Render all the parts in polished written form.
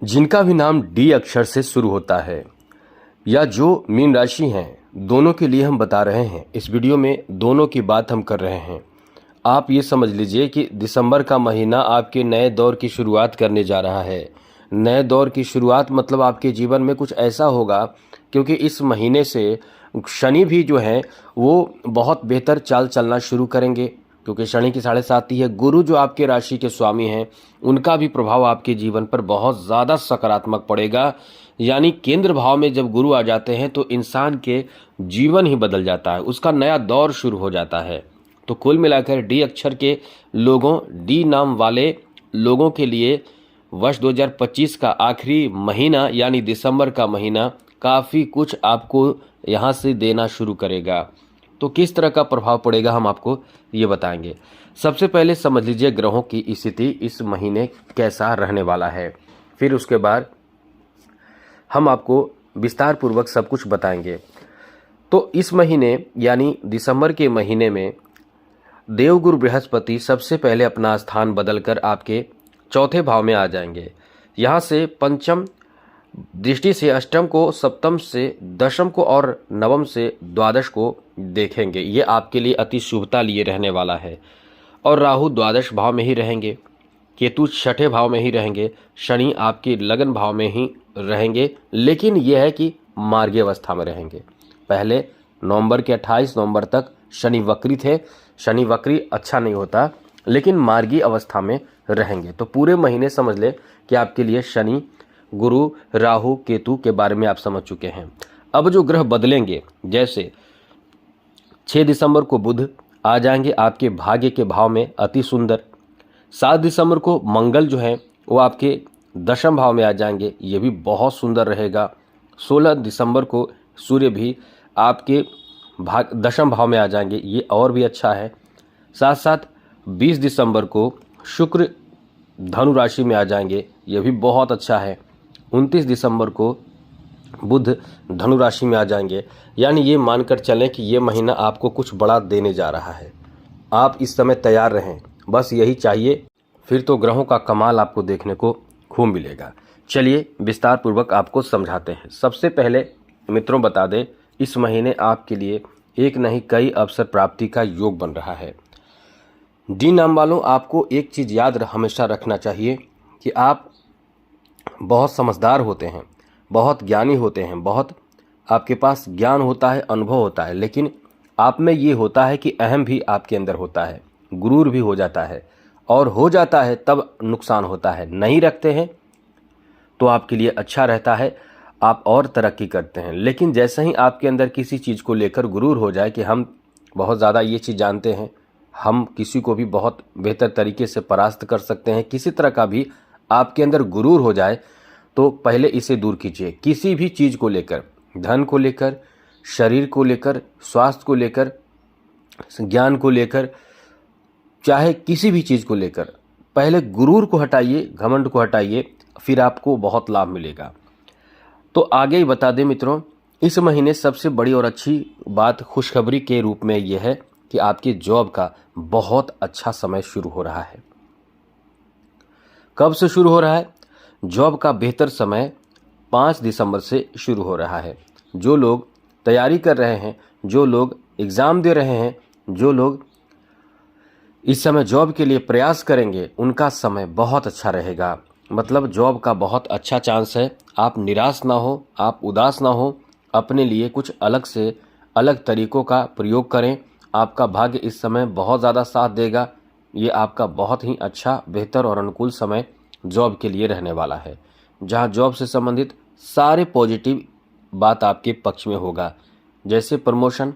जिनका भी नाम डी अक्षर से शुरू होता है या जो मीन राशि हैं, दोनों के लिए हम बता रहे हैं। इस वीडियो में दोनों की बात हम कर रहे हैं। आप ये समझ लीजिए कि दिसंबर का महीना आपके नए दौर की शुरुआत करने जा रहा है। नए दौर की शुरुआत मतलब आपके जीवन में कुछ ऐसा होगा, क्योंकि इस महीने से शनि भी जो है वो बहुत बेहतर चाल चलना शुरू करेंगे, क्योंकि शनि की 7.5 है। गुरु जो आपके राशि के स्वामी हैं, उनका भी प्रभाव आपके जीवन पर बहुत ज़्यादा सकारात्मक पड़ेगा। यानी केंद्र भाव में जब गुरु आ जाते हैं तो इंसान के जीवन ही बदल जाता है, उसका नया दौर शुरू हो जाता है। तो कुल मिलाकर डी अक्षर के लोगों, डी नाम वाले लोगों के लिए वर्ष 2025 का आखिरी महीना यानी दिसंबर का महीना काफ़ी कुछ आपको यहाँ से देना शुरू करेगा। तो किस तरह का प्रभाव पड़ेगा हम आपको ये बताएंगे। सबसे पहले समझ लीजिए ग्रहों की स्थिति इस महीने कैसा रहने वाला है, फिर उसके बाद हम आपको विस्तार पूर्वक सब कुछ बताएंगे। तो इस महीने यानी दिसंबर के महीने में देवगुरु बृहस्पति सबसे पहले अपना स्थान बदलकर आपके चौथे भाव में आ जाएंगे। यहाँ से पंचम दृष्टि से अष्टम को, सप्तम से दशम को और नवम से द्वादश को देखेंगे। ये आपके लिए अति शुभता लिए रहने वाला है। और राहु द्वादश भाव में ही रहेंगे, केतु छठे भाव में ही रहेंगे, शनि आपके लगन भाव में ही रहेंगे, लेकिन यह है कि मार्गी अवस्था में रहेंगे। पहले नवंबर के 28 नवंबर तक शनि वक्री थे। शनि वक्री अच्छा नहीं होता, लेकिन मार्गी अवस्था में रहेंगे। तो पूरे महीने समझ ले कि आपके लिए शनि, गुरु, राहु, केतु के बारे में आप समझ चुके हैं। अब जो ग्रह बदलेंगे, जैसे 6 दिसंबर को बुध आ जाएंगे आपके भाग्य के भाव में, अति सुंदर। 7 दिसंबर को मंगल जो है वो आपके दशम भाव में आ जाएंगे, ये भी बहुत सुंदर रहेगा। 16 दिसंबर को सूर्य भी आपके दशम भाव में आ जाएंगे, ये और भी अच्छा है। साथ साथ 20 दिसंबर को शुक्र धनु राशि में आ जाएंगे, ये भी बहुत अच्छा है। 29 दिसंबर को बुध धनु राशि में आ जाएंगे। यानी ये मानकर चलें कि ये महीना आपको कुछ बड़ा देने जा रहा है। आप इस समय तैयार रहें, बस यही चाहिए, फिर तो ग्रहों का कमाल आपको देखने को खूब मिलेगा। चलिए विस्तार पूर्वक आपको समझाते हैं। सबसे पहले मित्रों बता दें, इस महीने आपके लिए एक नहीं कई अवसर प्राप्ति का योग बन रहा है। डी नाम वालों, आपको एक चीज़ याद हमेशा रखना चाहिए कि आप बहुत समझदार होते हैं, बहुत ज्ञानी होते हैं, बहुत आपके पास ज्ञान होता है, अनुभव होता है, लेकिन आप में ये होता है कि अहम भी आपके अंदर होता है, गुरूर भी हो जाता है, और हो जाता है तब नुकसान होता है। नहीं रखते हैं तो आपके लिए अच्छा रहता है, आप और तरक्की करते हैं। लेकिन जैसे ही आपके अंदर किसी चीज़ को लेकर गुरूर हो जाए कि हम बहुत ज़्यादा ये चीज़ जानते हैं, हम किसी को भी बहुत बेहतर तरीके से परास्त कर सकते हैं, किसी तरह का भी आपके अंदर गुरूर हो जाए, तो पहले इसे दूर कीजिए। किसी भी चीज़ को लेकर, धन को लेकर, शरीर को लेकर, स्वास्थ्य को लेकर, ज्ञान को लेकर, चाहे किसी भी चीज़ को लेकर, पहले गुरूर को हटाइए, घमंड को हटाइए, फिर आपको बहुत लाभ मिलेगा। तो आगे ही बता दें मित्रों, इस महीने सबसे बड़ी और अच्छी बात खुशखबरी के रूप में यह है कि आपके जॉब का बहुत अच्छा समय शुरू हो रहा है। कब से शुरू हो रहा है? जॉब का बेहतर समय 5 दिसंबर से शुरू हो रहा है। जो लोग तैयारी कर रहे हैं, जो लोग एग्ज़ाम दे रहे हैं, जो लोग इस समय जॉब के लिए प्रयास करेंगे, उनका समय बहुत अच्छा रहेगा। मतलब जॉब का बहुत अच्छा चांस है। आप निराश ना हो, आप उदास ना हो, अपने लिए कुछ अलग से अलग तरीकों का प्रयोग करें। आपका भाग्य इस समय बहुत ज़्यादा साथ देगा। ये आपका बहुत ही अच्छा, बेहतर और अनुकूल समय जॉब के लिए रहने वाला है, जहां जॉब से संबंधित सारे पॉजिटिव बात आपके पक्ष में होगा। जैसे प्रमोशन,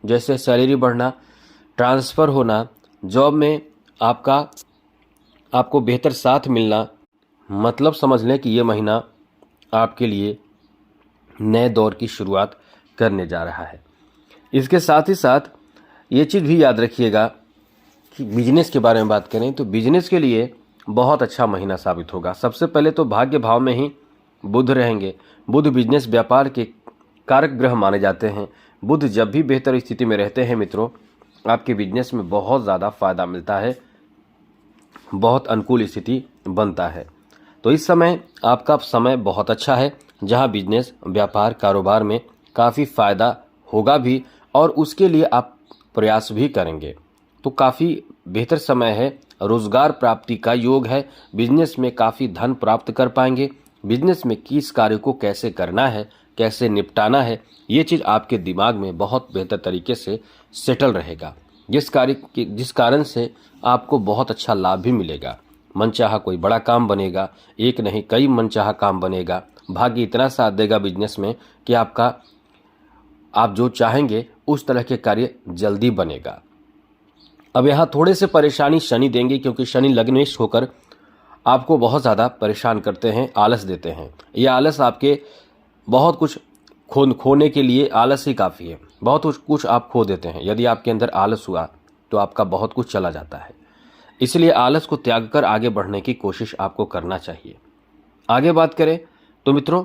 जैसे सैलरी बढ़ना, ट्रांसफ़र होना, जॉब में आपको बेहतर साथ मिलना। मतलब समझ लें कि ये महीना आपके लिए नए दौर की शुरुआत करने जा रहा है। इसके साथ ही साथ ये चीज़ भी याद रखिएगा कि बिजनेस के बारे में बात करें तो बिजनेस के लिए बहुत अच्छा महीना साबित होगा। सबसे पहले तो भाग्य भाव में ही बुध रहेंगे। बुध बिजनेस व्यापार के कारक ग्रह माने जाते हैं। बुध जब भी बेहतर स्थिति में रहते हैं मित्रों, आपके बिजनेस में बहुत ज़्यादा फायदा मिलता है, बहुत अनुकूल स्थिति बनता है। तो इस समय आपका समय बहुत अच्छा है, जहां बिजनेस, व्यापार, कारोबार में काफ़ी फ़ायदा होगा भी और उसके लिए आप प्रयास भी करेंगे। तो काफ़ी बेहतर समय है, रोज़गार प्राप्ति का योग है, बिजनेस में काफ़ी धन प्राप्त कर पाएंगे। बिजनेस में किस कार्य को कैसे करना है, कैसे निपटाना है, ये चीज़ आपके दिमाग में बहुत बेहतर तरीके से सेटल रहेगा, जिस कारण से आपको बहुत अच्छा लाभ भी मिलेगा। मनचाहा कोई बड़ा काम बनेगा, एक नहीं कई मनचाहा काम बनेगा। भाग्य इतना साथ देगा बिजनेस में कि आप जो चाहेंगे उस तरह के कार्य जल्दी बनेगा। अब यहाँ थोड़े से परेशानी शनि देंगे, क्योंकि शनि लग्नेश होकर आपको बहुत ज़्यादा परेशान करते हैं, आलस देते हैं। यह आलस आपके बहुत कुछ खोने के लिए आलस ही काफ़ी है। बहुत कुछ आप खो देते हैं। यदि आपके अंदर आलस हुआ तो आपका बहुत कुछ चला जाता है। इसलिए आलस को त्याग कर आगे बढ़ने की कोशिश आपको करना चाहिए। आगे बात करें तो मित्रों,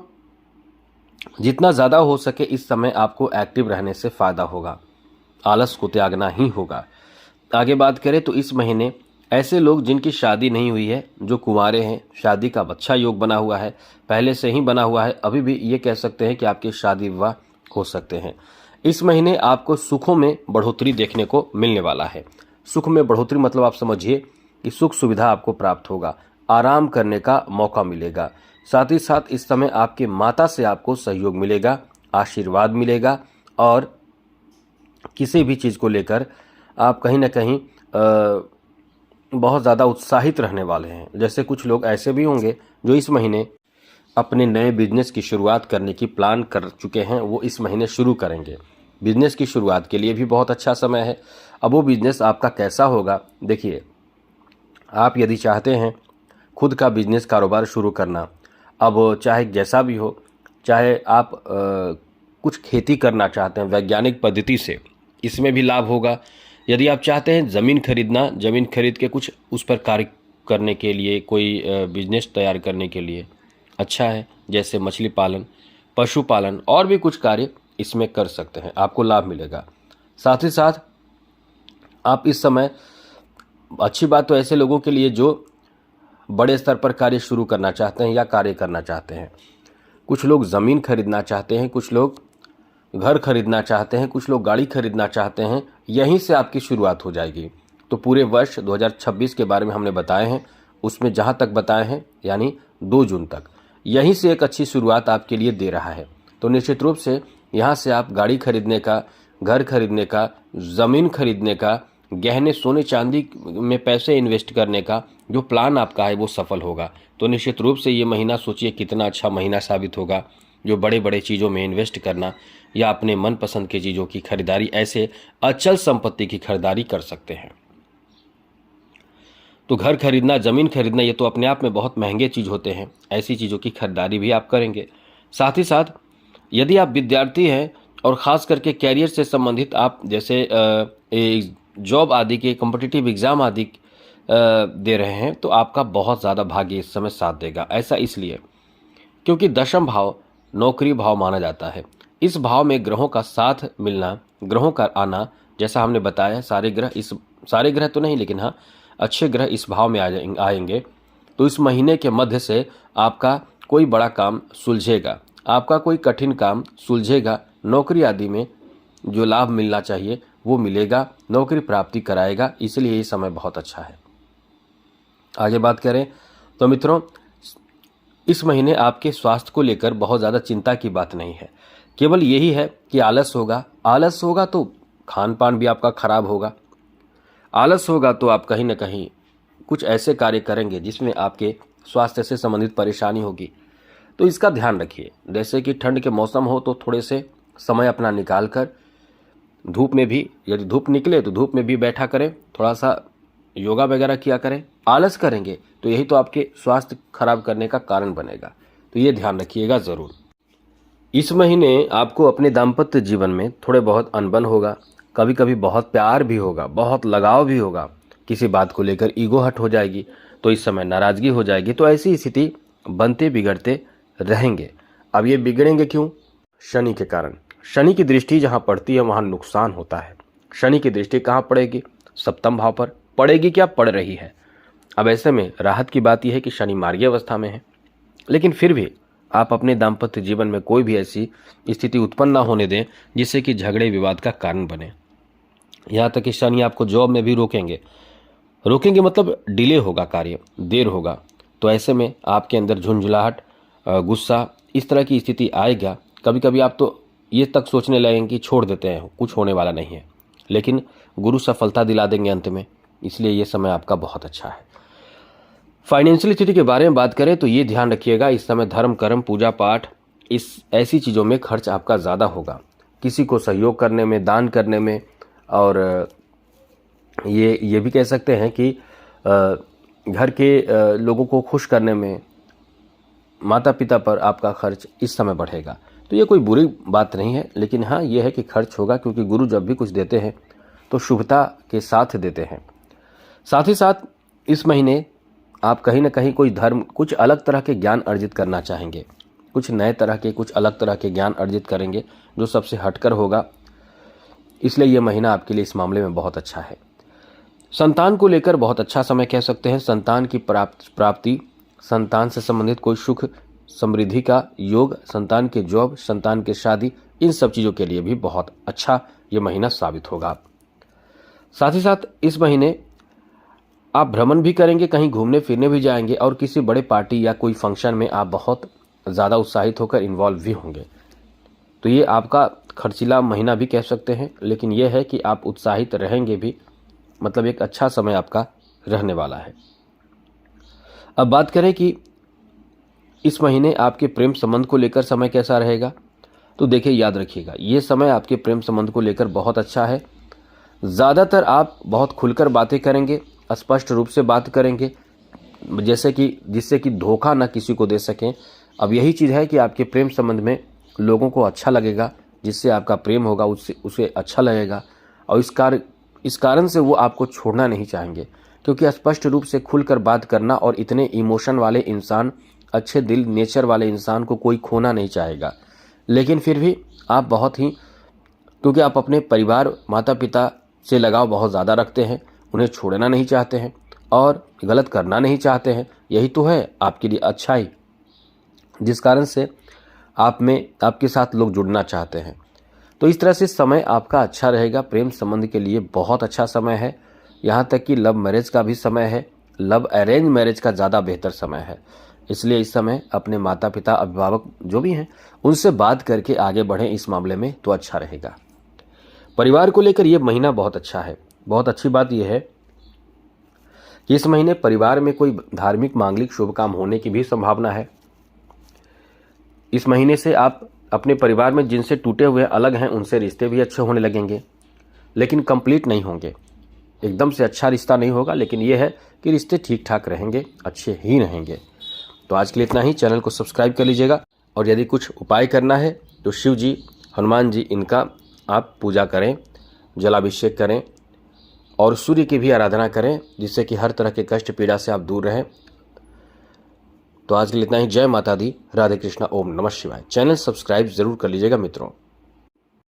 जितना ज़्यादा हो सके इस समय आपको एक्टिव रहने से फ़ायदा होगा, आलस को त्यागना ही होगा। आगे बात करें तो इस महीने ऐसे लोग जिनकी शादी नहीं हुई है, जो कुंवारे हैं, शादी का अच्छा योग बना हुआ है, पहले से ही बना हुआ है, अभी भी ये कह सकते हैं कि आपकी शादी विवाह हो सकते हैं। इस महीने आपको सुखों में बढ़ोतरी देखने को मिलने वाला है। सुख में बढ़ोतरी मतलब आप समझिए कि सुख सुविधा आपको प्राप्त होगा, आराम करने का मौका मिलेगा। साथ ही साथ इस समय आपके माता से आपको सहयोग मिलेगा, आशीर्वाद मिलेगा और किसी भी चीज़ को लेकर आप कहीं ना कहीं बहुत ज़्यादा उत्साहित रहने वाले हैं। जैसे कुछ लोग ऐसे भी होंगे जो इस महीने अपने नए बिजनेस की शुरुआत करने की प्लान कर चुके हैं, वो इस महीने शुरू करेंगे। बिजनेस की शुरुआत के लिए भी बहुत अच्छा समय है। अब वो बिजनेस आपका कैसा होगा, देखिए, आप यदि चाहते हैं खुद का बिजनेस कारोबार शुरू करना, अब चाहे जैसा भी हो, चाहे आप कुछ खेती करना चाहते हैं वैज्ञानिक पद्धति से, इसमें भी लाभ होगा। यदि आप चाहते हैं ज़मीन खरीदना, ज़मीन खरीद के कुछ उस पर कार्य करने के लिए, कोई बिजनेस तैयार करने के लिए अच्छा है। जैसे मछली पालन, पशुपालन और भी कुछ कार्य इसमें कर सकते हैं, आपको लाभ मिलेगा। साथ ही साथ आप इस समय, अच्छी बात तो ऐसे लोगों के लिए जो बड़े स्तर पर कार्य शुरू करना चाहते हैं या कार्य करना चाहते हैं। कुछ लोग ज़मीन खरीदना चाहते हैं, कुछ लोग घर खरीदना चाहते हैं, कुछ लोग गाड़ी खरीदना चाहते हैं। यहीं से आपकी शुरुआत हो जाएगी। तो पूरे वर्ष 2026 के बारे में हमने बताए हैं, उसमें जहां तक बताए हैं यानी 2 जून तक, यहीं से एक अच्छी शुरुआत आपके लिए दे रहा है। तो निश्चित रूप से यहां से आप गाड़ी खरीदने का, घर खरीदने का, ज़मीन खरीदने का, गहने सोने चांदी में पैसे इन्वेस्ट करने का जो प्लान आपका है वो सफल होगा। तो निश्चित रूप से ये महीना सोचिए कितना अच्छा महीना साबित होगा, जो बड़े बड़े चीज़ों में इन्वेस्ट करना या अपने मनपसंद की चीज़ों की खरीदारी, ऐसे अचल संपत्ति की खरीदारी कर सकते हैं। तो घर खरीदना, ज़मीन खरीदना, ये तो अपने आप में बहुत महंगे चीज़ होते हैं, ऐसी चीज़ों की खरीदारी भी आप करेंगे। साथ ही साथ यदि आप विद्यार्थी हैं और ख़ास करके कैरियर से संबंधित आप जैसे जॉब आदि के कॉम्पिटिटिव एग्ज़ाम आदि दे रहे हैं, तो आपका बहुत ज़्यादा भाग्य इस समय साथ देगा। ऐसा इसलिए क्योंकि दशम भाव नौकरी भाव माना जाता है। इस भाव में ग्रहों का साथ मिलना, ग्रहों का आना, जैसा हमने बताया, सारे ग्रह तो नहीं लेकिन हाँ अच्छे ग्रह इस भाव में आएंगे। तो इस महीने के मध्य से आपका कोई बड़ा काम सुलझेगा, आपका कोई कठिन काम सुलझेगा। नौकरी आदि में जो लाभ मिलना चाहिए वो मिलेगा, नौकरी प्राप्ति कराएगा। इसलिए ये समय बहुत अच्छा है। आगे बात करें तो मित्रों, इस महीने आपके स्वास्थ्य को लेकर बहुत ज़्यादा चिंता की बात नहीं है। केवल यही है कि आलस होगा तो खान पान भी आपका खराब होगा। आलस होगा तो आप कहीं ना कहीं कुछ ऐसे कार्य करेंगे जिसमें आपके स्वास्थ्य से संबंधित परेशानी होगी। तो इसका ध्यान रखिए। जैसे कि ठंड के मौसम हो तो थोड़े से समय अपना निकाल कर धूप में भी, यदि धूप निकले तो धूप में भी बैठा करें, थोड़ा सा योगा वगैरह किया करें। आलस करेंगे तो यही तो आपके स्वास्थ्य खराब करने का कारण बनेगा। तो ये ध्यान रखिएगा ज़रूर। इस महीने आपको अपने दाम्पत्य जीवन में थोड़े बहुत अनबन होगा, कभी कभी बहुत प्यार भी होगा, बहुत लगाव भी होगा। किसी बात को लेकर ईगो हट हो जाएगी, तो इस समय नाराज़गी हो जाएगी। तो ऐसी स्थिति बनते बिगड़ते रहेंगे। अब ये बिगड़ेंगे क्यों? शनि के कारण। शनि की दृष्टि जहाँ पड़ती है वहाँ नुकसान होता है। शनि की दृष्टि कहाँ पड़ेगी? सप्तम भाव पर पड़ेगी, क्या पड़ रही है। अब ऐसे में राहत की बात यह है कि शनि मार्गी अवस्था में है, लेकिन फिर भी आप अपने दाम्पत्य जीवन में कोई भी ऐसी स्थिति उत्पन्न ना होने दें जिससे कि झगड़े विवाद का कारण बने। यहाँ तक कि शनि आपको जॉब में भी रोकेंगे मतलब डिले होगा, कार्य देर होगा। तो ऐसे में आपके अंदर झुंझुलाहट, गुस्सा, इस तरह की स्थिति आएगा। कभी कभी आप तो ये तक सोचने लगेंगे कि छोड़ देते हैं, कुछ होने वाला नहीं है, लेकिन गुरु सफलता दिला देंगे अंत में। इसलिए ये समय आपका बहुत अच्छा है। फाइनेंशियल स्थिति के बारे में बात करें तो ये ध्यान रखिएगा, इस समय धर्म, कर्म, पूजा पाठ, इस ऐसी चीज़ों में खर्च आपका ज़्यादा होगा। किसी को सहयोग करने में, दान करने में, और ये भी कह सकते हैं कि घर के लोगों को खुश करने में, माता पिता पर आपका खर्च इस समय बढ़ेगा। तो ये कोई बुरी बात नहीं है, लेकिन हाँ ये है कि खर्च होगा, क्योंकि गुरु जब भी कुछ देते हैं तो शुभता के साथ देते हैं। साथ ही साथ इस महीने आप कहीं ना कहीं कोई धर्म, कुछ अलग तरह के ज्ञान अर्जित करना चाहेंगे, कुछ नए तरह के, कुछ अलग तरह के ज्ञान अर्जित करेंगे जो सबसे हटकर होगा। इसलिए यह महीना आपके लिए इस मामले में बहुत अच्छा है। संतान को लेकर बहुत अच्छा समय कह सकते हैं। संतान की प्राप्ति, संतान से संबंधित कोई सुख समृद्धि का योग, संतान के जॉब, संतान के शादी, इन सब चीज़ों के लिए भी बहुत अच्छा ये महीना साबित होगा। साथ ही साथ इस महीने आप भ्रमण भी करेंगे, कहीं घूमने फिरने भी जाएंगे, और किसी बड़े पार्टी या कोई फंक्शन में आप बहुत ज़्यादा उत्साहित होकर इन्वॉल्व भी होंगे। तो ये आपका खर्चीला महीना भी कह सकते हैं, लेकिन यह है कि आप उत्साहित रहेंगे भी, मतलब एक अच्छा समय आपका रहने वाला है। अब बात करें कि इस महीने आपके प्रेम संबंध को लेकर समय कैसा रहेगा, तो देखिए, याद रखिएगा, ये समय आपके प्रेम संबंध को लेकर बहुत अच्छा है। ज़्यादातर आप बहुत खुलकर बातें करेंगे, स्पष्ट रूप से बात करेंगे, जिससे कि धोखा ना किसी को दे सकें। अब यही चीज़ है कि आपके प्रेम संबंध में लोगों को अच्छा लगेगा, जिससे आपका प्रेम होगा उसे अच्छा लगेगा, और इस कारण से वो आपको छोड़ना नहीं चाहेंगे, क्योंकि स्पष्ट रूप से खुलकर बात करना, और इतने इमोशन वाले इंसान, अच्छे दिल नेचर वाले इंसान को कोई खोना नहीं चाहेगा। लेकिन फिर भी आप बहुत ही, क्योंकि आप अपने परिवार, माता पिता से लगाव बहुत ज़्यादा रखते हैं, उन्हें छोड़ना नहीं चाहते हैं और गलत करना नहीं चाहते हैं। यही तो है आपके लिए अच्छाई, जिस कारण से आपके साथ लोग जुड़ना चाहते हैं। तो इस तरह से समय आपका अच्छा रहेगा। प्रेम संबंध के लिए बहुत अच्छा समय है। यहाँ तक कि लव मैरिज का भी समय है, लव अरेंज मैरिज का ज़्यादा बेहतर समय है। इसलिए इस समय अपने माता पिता, अभिभावक जो भी हैं, उनसे बात करके आगे बढ़ें इस मामले में, तो अच्छा रहेगा। परिवार को लेकर यह महीना बहुत अच्छा है। बहुत अच्छी बात यह है कि इस महीने परिवार में कोई धार्मिक, मांगलिक शुभ काम होने की भी संभावना है। इस महीने से आप अपने परिवार में जिनसे टूटे हुए अलग हैं, उनसे रिश्ते भी अच्छे होने लगेंगे, लेकिन कंप्लीट नहीं होंगे, एकदम से अच्छा रिश्ता नहीं होगा, लेकिन यह है कि रिश्ते ठीक ठाक रहेंगे, अच्छे ही रहेंगे। तो आज के लिए इतना ही। चैनल को सब्सक्राइब कर लीजिएगा, और यदि कुछ उपाय करना है तो शिव जी, हनुमान जी, इनका आप पूजा करें, जलाभिषेक करें, और सूर्य की भी आराधना करें, जिससे कि हर तरह के कष्ट पीड़ा से आप दूर रहें। तो आज के लिए इतना ही। जय माता दी, राधे कृष्णा, ओम नमः शिवाय। चैनल सब्सक्राइब जरूर कर लीजिएगा मित्रों।